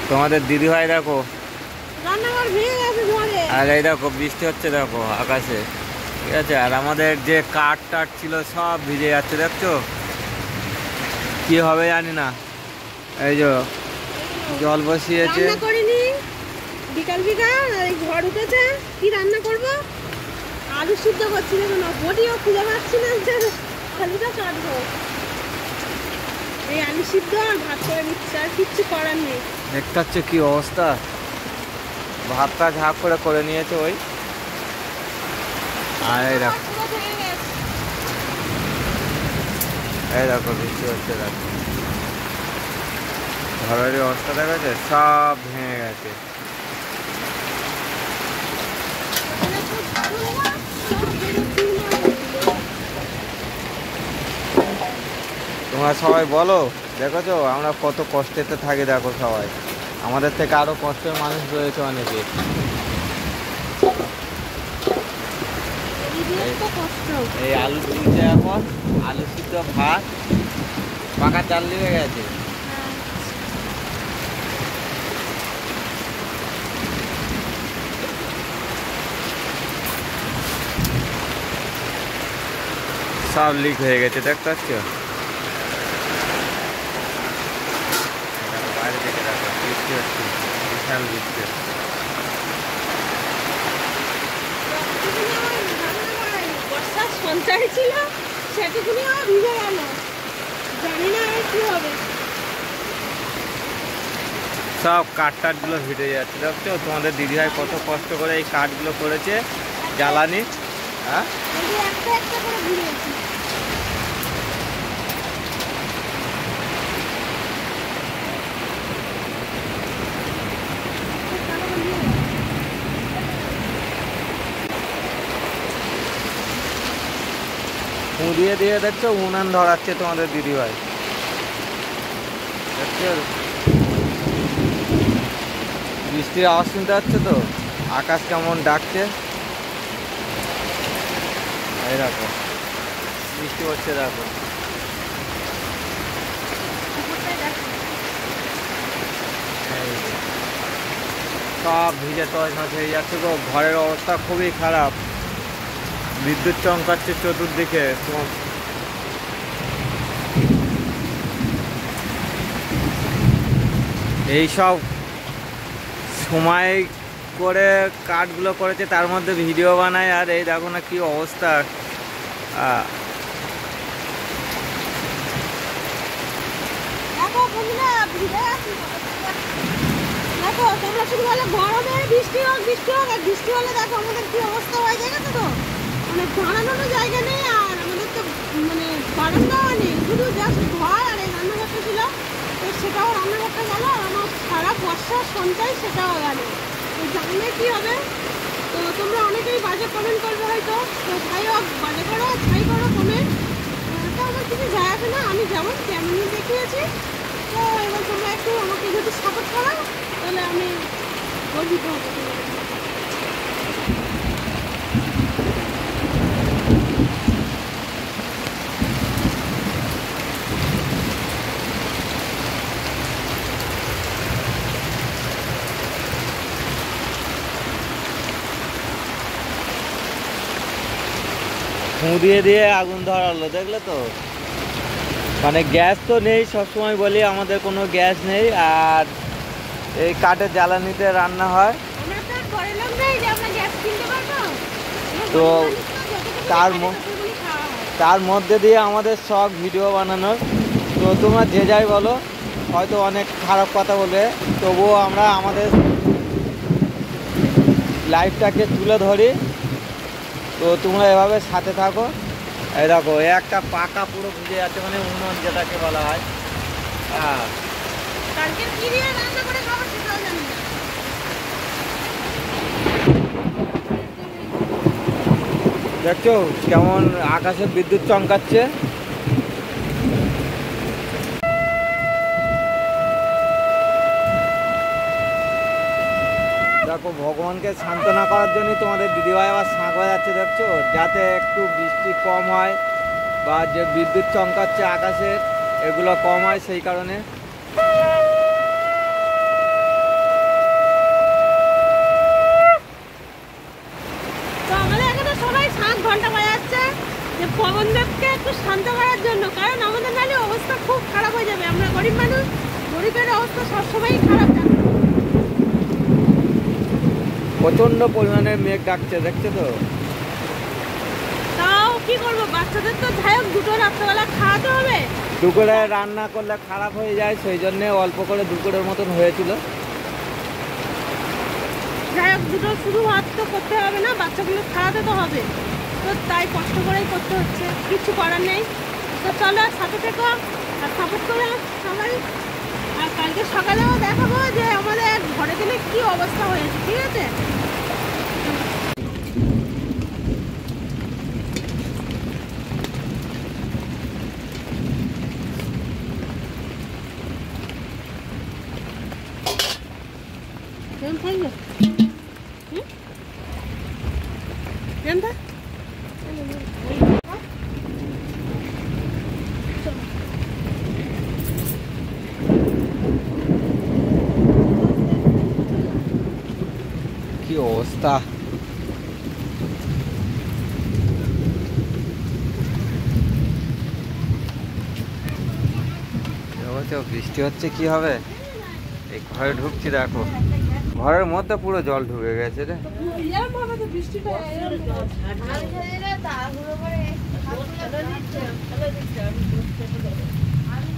তোমাদের দিদি ভাই দেখো, আর এই দেখো বৃষ্টি হচ্ছে দেখো আকাশে, ঠিক আছে। আর আমাদের যে কাঠ টাট ছিল সব ভিজে যাচ্ছে, দেখছো কি হবে জানি না। এই যে জল বসিয়েছে, বিকাল বিকাল ঘর উঠেছে, কি রান্না করবো? আলু সিদ্ধ করছি, দেখুন বটিও খুঁজে পাচ্ছি না, খালিটা কাটবো। এই আলু সিদ্ধ আর ভাত করে নিচ্ছে, আর কিচ্ছু করার নেই। দেখতে পাচ্ছ কি অবস্থা, ভাতটা ঝাঁক করে নিয়েছে ওই। আর এই দেখো, এই দেখো বৃষ্টি হচ্ছে, দেখো ঘরের অবস্থা দেখেছে, সব ভেঙে গেছে। তোমরা সবাই বলো, দেখেছো আমরা কত কষ্টেতে থাকি, দেখো সবাই আমাদের থেকে আরো কষ্টের মানুষ রয়েছে অনেকে। এই আলু সিদ্ধ, এখন আলু সিদ্ধ ভাত, পাকা চাল লেগে গেছে। সব লিক হয়ে গেছে, দেখতে পাচ্ছ। বাইরে থেকে দেখো বৃষ্টি হচ্ছে, বিশাল বৃষ্টি হচ্ছে। সঞ্চয় ছিল সেটুকুনি আমার ভিজে গেল, জানি না আর কি হবে। সব কাঠ টাটগুলো ভিজে যাচ্ছে, দেখছো তোমাদের দিদিভাই কত কষ্ট করে এই কাঠগুলো করেছে জ্বালানি। হ্যাঁ একটা একটা করে ভিজেছি। দিয়ে দিয়ে দেখছো উনান ধরাচ্ছে তোমাদের দিদিভাই, দেখছো বৃষ্টির আওয়াজ শুনতে পাচ্ছে তো, আকাশ কেমন ডাকছে, এই দেখো বৃষ্টি হচ্ছে দেখো। সব ভিজে তছনছ হয়ে যাচ্ছে তো, ঘরের অবস্থা খুবই খারাপ, বিদ্যুৎ চমকাচ্ছে চতুর্দিকে। এইসব সময় করে কাঠগুলো করেছে, তার মধ্যে ভিডিও বানায়, আর এই দেখো না কি অবস্থা। দেখো তোমরা শুধু বলে গরমে বৃষ্টি হোক বৃষ্টি হোক, আর বৃষ্টি হলে দেখো আমাদের কি অবস্থা হয়ে গেছে। তো মানে দাঁড়ানোর জায়গা নেই, আর আমাদের তো মানে বারান্দাও নেই, শুধু জাস্ট ঘর আর এই রান্নাঘরটা ছিল, তো সেটাও রান্নাঘরটা গেল, আর আমার সারা বর্ষার সঞ্চয় সেটাও গেল। তো জানলে কি হবে? তো তোমরা অনেকেই বাজে কমেন্ট করবে হয়তো, তো যাই হোক বাজে করো ছাই করো কমেন্ট, তো আমার কিছু যায় আসে না, আমি যেমন তেমনি দেখিয়েছি। তো এবার তোমরা একটু আমাকে যদি সাপোর্ট করো তাহলে আমি গর্বিত হব। ফুঁ দিয়ে দিয়ে আগুন ধরালো, দেখলে তো। মানে গ্যাস তো নেই, সবসময় বলি আমাদের কোনো গ্যাস নেই, আর এই কাঠের জ্বালানিতে রান্না হয়। তো তার মধ্যে দিয়ে আমাদের শখ ভিডিও বানানোর। তো তোমরা যে যাই বলো, হয়তো অনেক খারাপ কথা বলবে, তবুও আমরা আমাদের লাইফটাকে তুলে ধরি। তো তোমরা এভাবে সাথে থাকো। এই দেখো একটা পাকা পুরো ভিজে যাচ্ছে, মানে উনুন যেটাকে বলা হয়। হ্যাঁ দেখছো কেমন আকাশে বিদ্যুৎ চমকাচ্ছে। দেখো ভগবানকে সান্ত্বনা করার জন্যই তোমাদের দিদিভাই আবার শাঁখ বাজাচ্ছে, দেখছো যাতে একটু বৃষ্টি কম হয়, বা যে বিদ্যুৎ চমকাচ্ছে আকাশের এগুলো কম হয়, সেই কারণে। পাইপের অবস্থা সবসময়ই খারাপ থাকে। প্রচন্ড পরিমাণে মেঘ ডাকছে, দেখছো তো। তাও কি করবো, বাচ্চাদের তো যাই হোক দুটো রাত্রেবেলা খাওয়াতে হবে। দুপুরে রান্না করলে খারাপ হয়ে যায়, সেই জন্য অল্প করে দুপুরের মতন হয়েছিল। যাই হোক দুটো শুধু ভাত তো করতে হবে না, বাচ্চাগুলো খাওয়াতে তো হবে, তো তাই কষ্ট করেই করতে হচ্ছে, কিছু করার নেই। তো চলো সাথে থেকো আর সাপোর্ট করো সবাই। আর কালকে সকালেও দেখাবো যে আমাদের ঘরে দিনে কি অবস্থা হয়েছে, ঠিক আছে? কেমন থাকবে? কেমন থাক? কি অবস্থা! বৃষ্টি হচ্ছে, কি হবে? এই ঘরে ঢুকছি, দেখো ঘরের মধ্যে পুরো জল ঢুকে গেছে রে।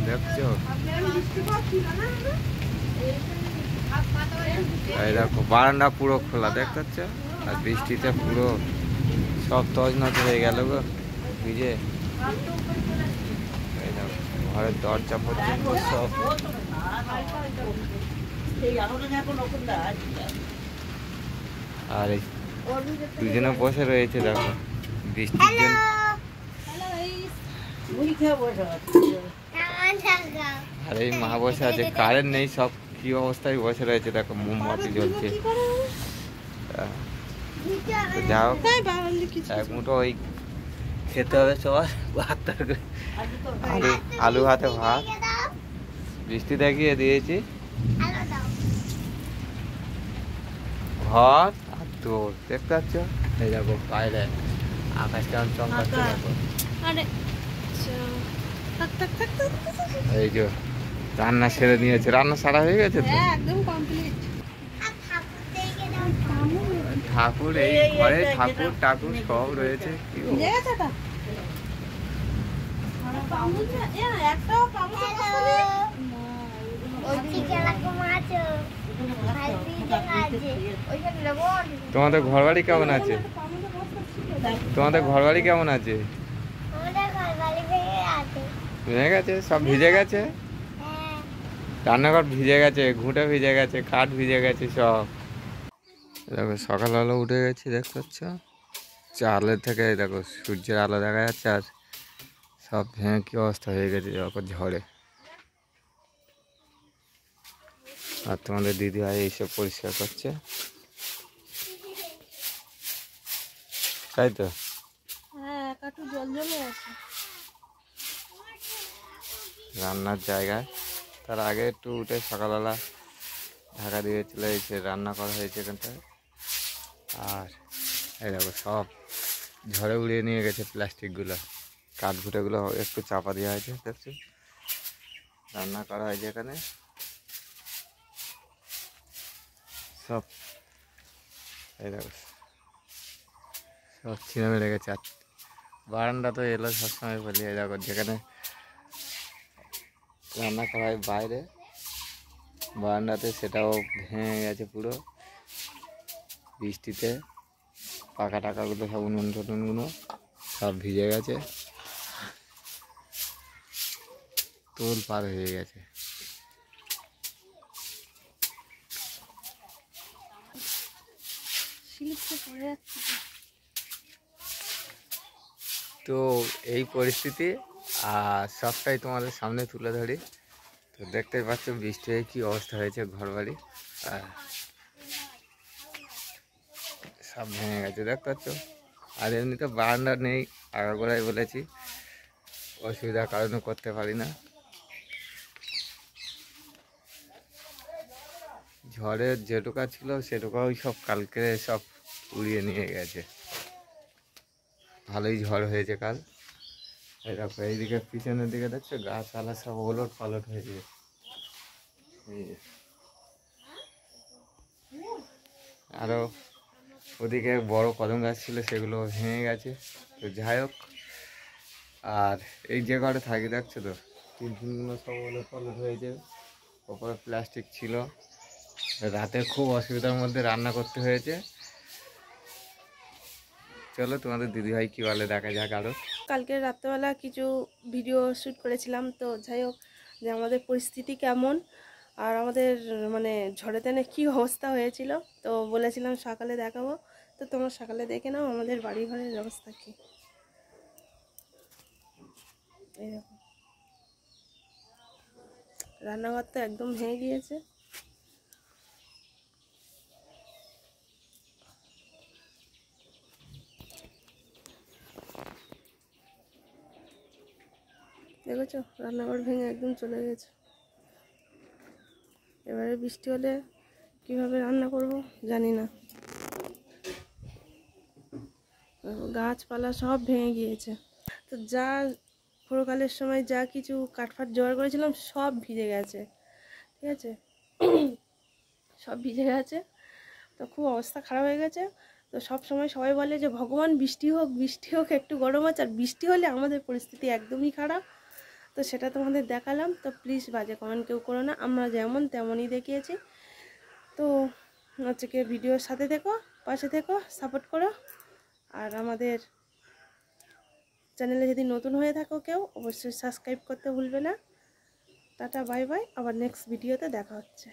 দেখছো, এই দেখো বারান্দা পুরো খোলা, দেখতে পাচ্ছ? আর বৃষ্টিতে পুরো সব তছনছ হয়ে গেল গো, ভিজে। এই দেখো ঘরের দরজা পর্যন্ত সব। আর এই দুজনে বসে রয়েছে, দেখো বৃষ্টির জন্য। আর এই মা বসে আছে, কারেন্ট নেই, সব কি অবস্থায় বসে রয়েছে, দেখো মোমবাতি জ্বলছে। তো যাও, এক মুঠো ওই খেতে হবে সবার, ভাত তরকারি, আলু ভাতে ভাত। বৃষ্টি দেখিয়ে দিয়েছি, ভাত আর তোর, দেখতে পাচ্ছ? এই দেখো বাইরে আকাশ কেমন চমকাচ্ছে, দেখো। এই যে রান্না সেরে নিয়েছে, রান্না সারা হয়ে গেছে তো, একদম কমপ্লিট। ঠাকুর এই ঘরে ঠাকুর টাকুর সব রয়েছে। কি গো? তোমাদের ঘর বাড়ি কেমন আছে? তোমাদের ঘর বাড়ি কেমন আছে? ভেঙে গেছে, সব ভিজে গেছে, রান্নাঘর ভিজে গেছে, ঘুঁটে ভিজে গেছে, কাঠ ভিজে গেছে সব। দেখো সকালবেলা উঠে গেছি, দেখতে পাচ্ছ? চালের থেকে দেখো সূর্যের আলো দেখা যাচ্ছে, আর সব ভেঙে কি অবস্থা হয়ে গেছে যখন ঝড়ে। আর তোমাদের দিদি ভাই এইসব পরিষ্কার করছে, তাই তো? রান্নার জায়গায় তার আগে একটু উঠে সকালবেলা ঢাকা দিয়েছিল, এসে রান্না করা হয়েছে এখানটায়। আর এই দেখো সব ঝড়ে উড়িয়ে নিয়ে গেছে প্লাস্টিকগুলো, কাঠঘুটেগুলো একটু চাপা দেওয়া হয়েছে, দেখছি রান্না করা হয়েছে এখানে সব। এই দেখো সব ছিঁড়ে মেরে গেছে। আর বারান্দা তো এলো সবসময় বলি, এই দেখো যেখানে রান্না করা হয় বাইরে বারান্দাতে, সেটাও ভেঙে গেছে পুরো বৃষ্টিতে। পাকা টাকাগুলো সব উনুন টুনুনগুলো সব ভিজে গেছে, তোল পার হয়ে গেছে। তো এই পরিস্থিতি আর সবটাই তোমাদের সামনে তুলে ধরি। তো দেখতেই পাচ্ছ বৃষ্টি হয়ে কী অবস্থা হয়েছে ঘর বাড়ি, সব ভেঙে গেছে, দেখতে পাচ্ছ? আর এমনিতে বারান্দা নেই, আগাগোড়াই বলেছি, অসুবিধার কারণে করতে পারি না। ঝড়ের যেটুকা ছিল সেটুকাও সব কালকে সব উড়িয়ে নিয়ে গেছে। ভালোই ঝড় হয়েছে কাল। এই দেখো এইদিকে পিছনের দিকে দেখছো গাছপালা সব ওলট পালট হয়েছে। এই যে। আরও ওদিকে বড় কদম গাছ ছিল, সেগুলো ভেঙে গেছে। তো যাই হোক, আর এই যে ঘরে থাকি দেখছো তো, টিনগুলো সব ওলট হয়েছে, ওপরে প্লাস্টিক ছিল। রাতে খুব অসুবিধার মধ্যে রান্না করতে হয়েছে। চলো তোমাদের দিদিভাই কী বলে দেখা যাক আরও। কালকে রাত্রেবেলা কিছু ভিডিও শ্যুট করেছিলাম, তো যাই হোক যে আমাদের পরিস্থিতি কেমন আর আমাদের মানে ঝড়ে তেনে কী অবস্থা হয়েছিল, তো বলেছিলাম সকালে দেখাবো। তো তোমরা সকালে দেখে নাও আমাদের বাড়ি ঘরের অবস্থা কী। এই দেখো, রান্নাঘর তো একদম ভেঙে গিয়েছে। দেখেছো, রান্নাঘর ভেঙে একদম চলে গেছে। এবারে বৃষ্টি হলে কিভাবে রান্না করব জানি না। গাছপালা সব ভেঙে গিয়েছে। তো যা পরকালের সময় যা কিছু কাঠফাট জোগাড় করেছিলাম সব ভিজে গেছে, ঠিক আছে, সব ভিজে গেছে। তো খুব অবস্থা খারাপ হয়ে গেছে। তো সব সময় সবাই বলে যে ভগবান বৃষ্টি হোক, একটু গরম আছে। আর বৃষ্টি হলে আমাদের পরিস্থিতি একদমই খারাপ। তো সেটা তোমাদের দেখালাম। তো প্লিজ বাজে কমেন্ট কেউ করো না, আমরা যেমন তেমনই দেখিয়েছি। তো হচ্ছে কি, ভিডিওর সাথে থেকো, পাশে থেকো, সাপোর্ট করো। আর আমাদের চ্যানেলে যদি নতুন হয়ে থাকো কেউ, অবশ্যই সাবস্ক্রাইব করতে ভুলবে না। টাটা, বাই বাই, আবার নেক্সট ভিডিওতে দেখা হচ্ছে।